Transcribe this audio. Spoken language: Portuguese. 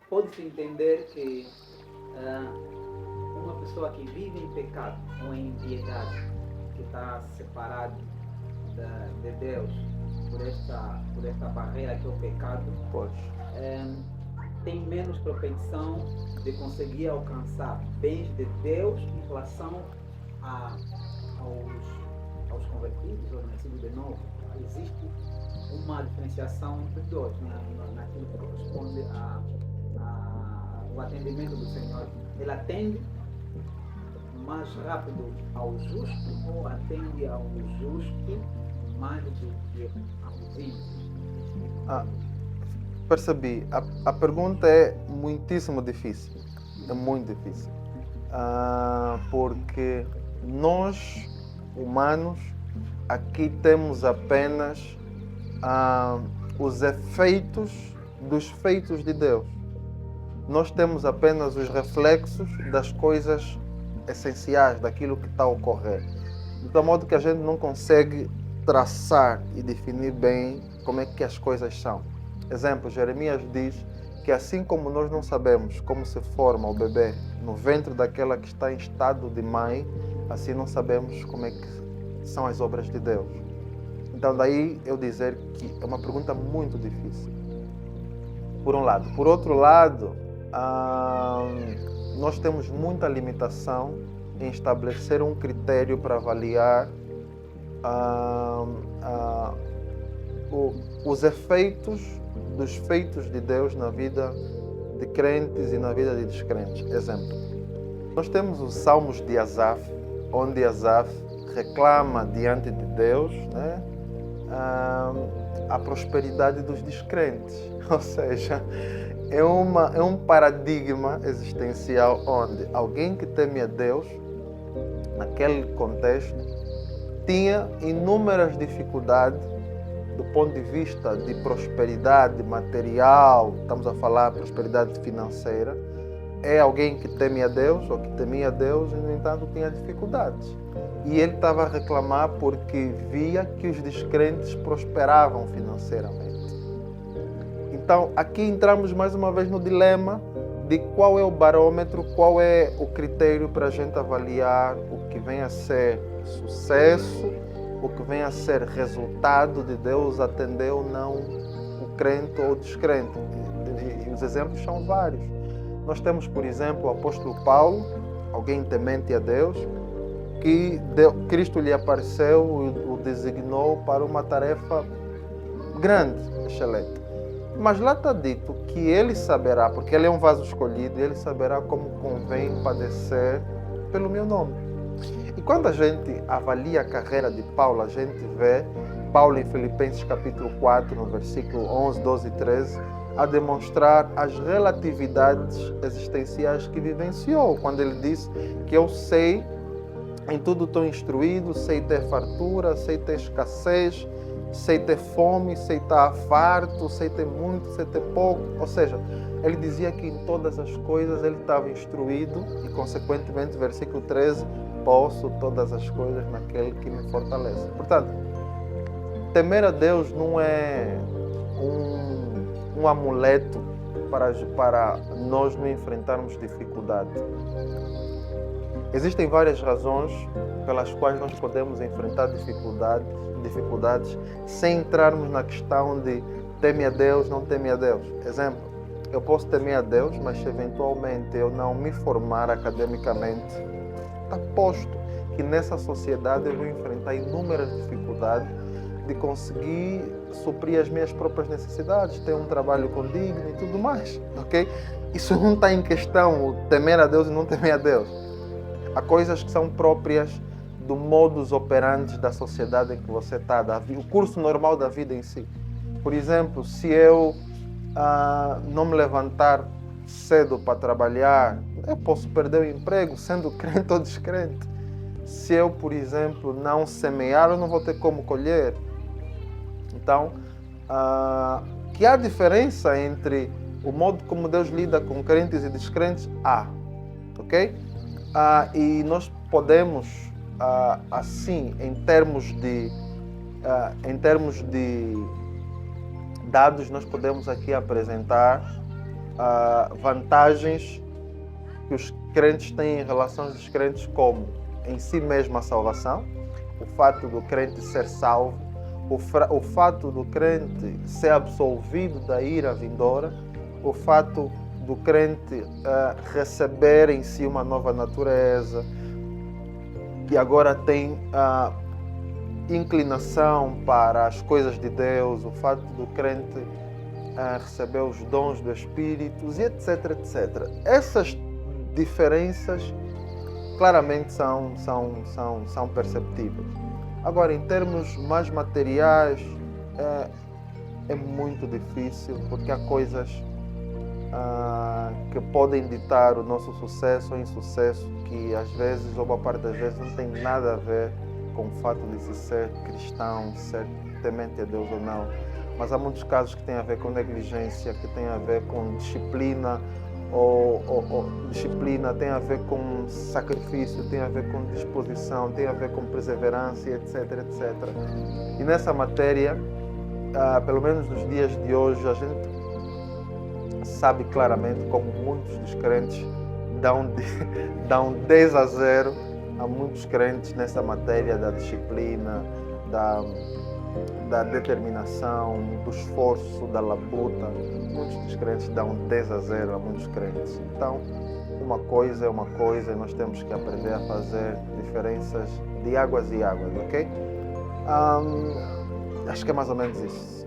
pode-se entender que ah, uma pessoa que vive em pecado ou em impiedade, que está separado de Deus por esta barreira que é o pecado, Pois. eh, tem menos propensão de conseguir alcançar bens de Deus em relação a, aos convertidos ou nascidos de novo. Existe uma diferenciação entre dois, naquilo que corresponde ao atendimento do Senhor. Ele atende mais rápido ao justo ou atende ao justo mais do que aos ímpios? Ah, percebi. A pergunta é muitíssimo difícil. É muito difícil. Porque nós, humanos, aqui temos apenas os efeitos dos feitos de Deus. Nós temos apenas os reflexos das coisas essenciais, daquilo que está a ocorrer. De tal modo que a gente não consegue traçar e definir bem como é que as coisas são. Exemplo, Jeremias diz que assim como nós não sabemos como se forma o bebê no ventre daquela que está em estado de mãe, assim não sabemos como é que são as obras de Deus. Então daí eu dizer que é uma pergunta muito difícil, por um lado. Por outro lado, nós temos muita limitação em estabelecer um critério para avaliar os efeitos dos feitos de Deus na vida de crentes e na vida de descrentes. Exemplo, nós temos os Salmos de Asaf, onde Asaf reclama diante de Deus, né, a prosperidade dos descrentes. Ou seja, é um paradigma existencial onde alguém que teme a Deus, naquele contexto, tinha inúmeras dificuldades do ponto de vista de prosperidade material, estamos a falar de prosperidade financeira. É alguém que teme a Deus ou que temia a Deus e, no entanto, tinha dificuldades. E ele estava a reclamar porque via que os descrentes prosperavam financeiramente. Então, aqui entramos mais uma vez no dilema de qual é o barômetro, qual é o critério para a gente avaliar o que vem a ser sucesso, o que vem a ser resultado de Deus atender ou não o crente ou o descrente. E os exemplos são vários. Nós temos, por exemplo, o apóstolo Paulo, alguém temente a Deus, que Cristo lhe apareceu e o designou para uma tarefa grande, excelente. Mas lá está dito que ele saberá, porque ele é um vaso escolhido, ele saberá como convém padecer pelo meu nome. E quando a gente avalia a carreira de Paulo, a gente vê Paulo em Filipenses capítulo 4, no versículo 11, 12 e 13, a demonstrar as relatividades existenciais que vivenciou, quando ele diz que eu sei, em tudo estou instruído, sei ter fartura, sei ter escassez, sei ter fome, sei estar farto, sei ter muito, sei ter pouco. Ou seja, ele dizia que em todas as coisas ele estava instruído e, consequentemente, versículo 13, posso todas as coisas naquele que me fortalece. Portanto, temer a Deus não é um amuleto para nós não enfrentarmos dificuldade. Existem várias razões pelas quais nós podemos enfrentar dificuldades sem entrarmos na questão de teme a Deus, não teme a Deus. Exemplo, eu posso temer a Deus, mas se eventualmente eu não me formar academicamente, está posto que nessa sociedade eu vou enfrentar inúmeras dificuldades de conseguir suprir as minhas próprias necessidades, ter um trabalho condigno e tudo mais, ok? Isso não está em questão, o temer a Deus e não temer a Deus. Há coisas que são próprias do modus operandi da sociedade em que você está, o curso normal da vida em si. Por exemplo, se eu não me levantar cedo para trabalhar, eu posso perder o emprego, sendo crente ou descrente. Se eu, por exemplo, não semear, eu não vou ter como colher. Então, que há diferença entre o modo como Deus lida com crentes e descrentes? Ok? E nós podemos, assim, em termos de dados, nós podemos aqui apresentar vantagens que os crentes têm em relação aos descrentes, como em si mesmo a salvação, o fato do crente ser salvo, o fato do crente ser absolvido da ira vindoura, o fato do crente receber em si uma nova natureza, que agora tem inclinação para as coisas de Deus, o fato do crente receber os dons do Espírito, e etc, etc. Essas diferenças claramente são perceptíveis. Agora, em termos mais materiais, é muito difícil, porque há coisas que podem ditar o nosso sucesso ou insucesso, que às vezes, ou boa parte das vezes, não tem nada a ver com o fato de se ser cristão, ser temente a Deus ou não. Mas há muitos casos que têm a ver com negligência, que têm a ver com disciplina, ou disciplina tem a ver com sacrifício, tem a ver com disposição, tem a ver com perseverança, etc, etc. E nessa matéria, pelo menos nos dias de hoje, a gente sabe claramente como muitos dos crentes dão 10 a 0 a muitos crentes nessa matéria da disciplina, da determinação, do esforço, da labuta. Muitos dos crentes dão 10 a 0 a muitos crentes. Então, uma coisa é uma coisa e nós temos que aprender a fazer diferenças de águas e águas, ok? Acho que é mais ou menos isso.